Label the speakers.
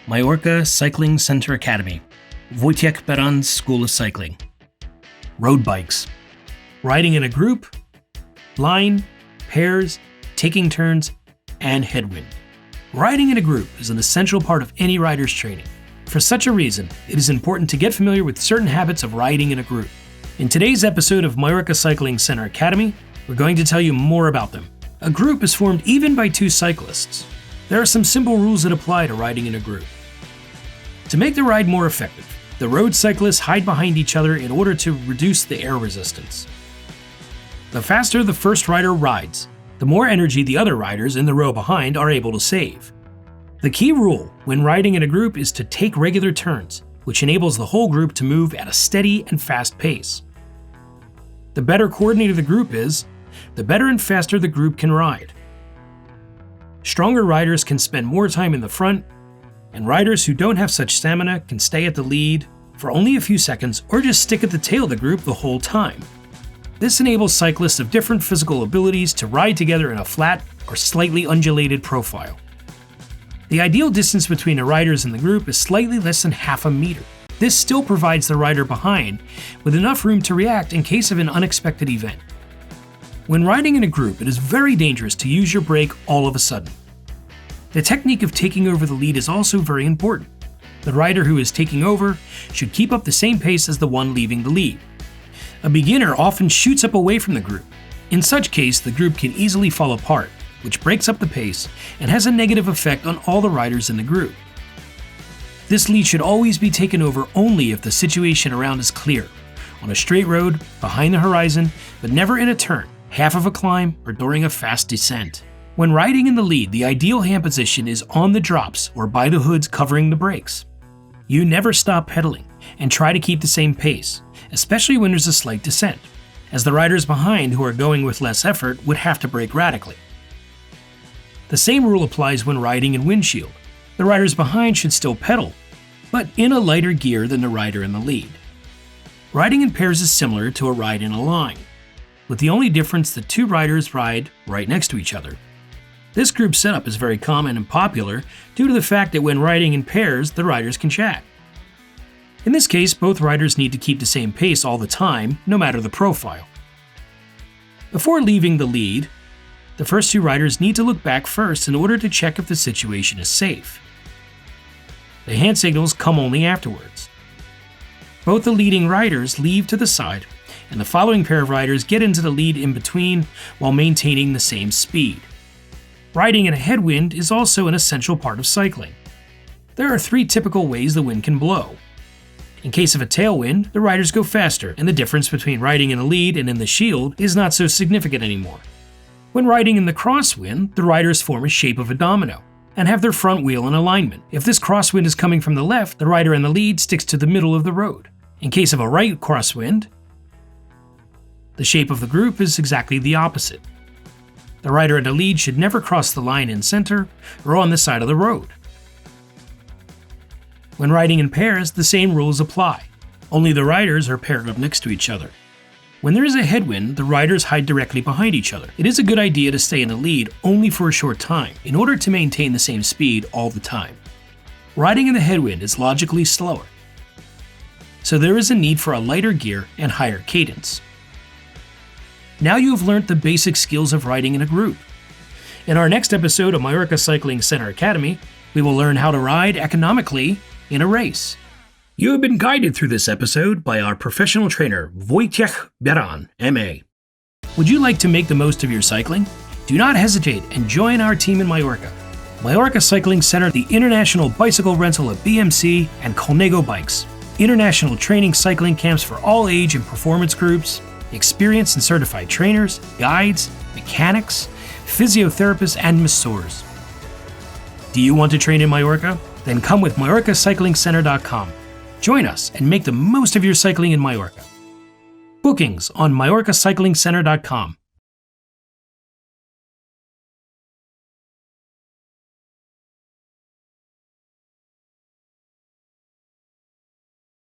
Speaker 1: Majorca Cycling Center Academy, Wojciech Beran's School of Cycling. Road bikes. Riding in a group, line, pairs, taking turns, and headwind. Riding in a group is an essential part of any rider's training. For such a reason, it is important to get familiar with certain habits of riding in a group. In today's episode of Majorca Cycling Center Academy, we're going to tell you more about them. A group is formed even by two cyclists. There are some simple rules that apply to riding in a group. To make the ride more effective, the road cyclists hide behind each other in order to reduce the air resistance. The faster the first rider rides, the more energy the other riders in the row behind are able to save. The key rule when riding in a group is to take regular turns, which enables the whole group to move at a steady and fast pace. The better coordinated the group is, the better and faster the group can ride. Stronger riders can spend more time in the front, and riders who don't have such stamina can stay at the lead for only a few seconds or just stick at the tail of the group the whole time. This enables cyclists of different physical abilities to ride together in a flat or slightly undulated profile. The ideal distance between the riders in the group is slightly less than half a meter. This still provides the rider behind with enough room to react in case of an unexpected event. When riding in a group, it is very dangerous to use your brake all of a sudden. The technique of taking over the lead is also very important. The rider who is taking over should keep up the same pace as the one leaving the lead. A beginner often shoots up away from the group. In such case, the group can easily fall apart, which breaks up the pace and has a negative effect on all the riders in the group. This lead should always be taken over only if the situation around is clear, on a straight road, behind the horizon, but never in a turn, half of a climb, or during a fast descent. When riding in the lead, the ideal hand position is on the drops or by the hoods covering the brakes. You never stop pedaling and try to keep the same pace, especially when there's a slight descent, as the riders behind who are going with less effort would have to brake radically. The same rule applies when riding in windshield. The riders behind should still pedal, but in a lighter gear than the rider in the lead. Riding in pairs is similar to a ride in a line, with the only difference that two riders ride right next to each other. This group setup is very common and popular due to the fact that when riding in pairs, the riders can chat. In this case, both riders need to keep the same pace all the time, no matter the profile. Before leaving the lead, the first two riders need to look back first in order to check if the situation is safe. The hand signals come only afterwards. Both the leading riders leave to the side, and the following pair of riders get into the lead in between while maintaining the same speed. Riding in a headwind is also an essential part of cycling. There are three typical ways the wind can blow. In case of a tailwind, the riders go faster, and the difference between riding in the lead and in the shield is not so significant anymore. When riding in the crosswind, the riders form a shape of a domino and have their front wheel in alignment. If this crosswind is coming from the left, the rider in the lead sticks to the middle of the road. In case of a right crosswind, the shape of the group is exactly the opposite. The rider in the lead should never cross the line in center or on the side of the road. When riding in pairs, the same rules apply, only the riders are paired up next to each other. When there is a headwind, the riders hide directly behind each other. It is a good idea to stay in the lead only for a short time in order to maintain the same speed all the time. Riding in the headwind is logically slower, so there is a need for a lighter gear and higher cadence. Now you have learned the basic skills of riding in a group. In our next episode of Majorca Cycling Center Academy, we will learn how to ride economically in a race. You have been guided through this episode by our professional trainer, Wojciech Beran, MA. Would you like to make the most of your cycling? Do not hesitate and join our team in Majorca. Majorca Cycling Center, the international bicycle rental of BMC and Colnego bikes. International training cycling camps for all age and performance groups. Experienced and certified trainers, guides, mechanics, physiotherapists, and masseurs. Do you want to train in Majorca? Then come with MajorcaCyclingCenter.com. Join us and make the most of your cycling in Majorca. Bookings on MajorcaCyclingCenter.com.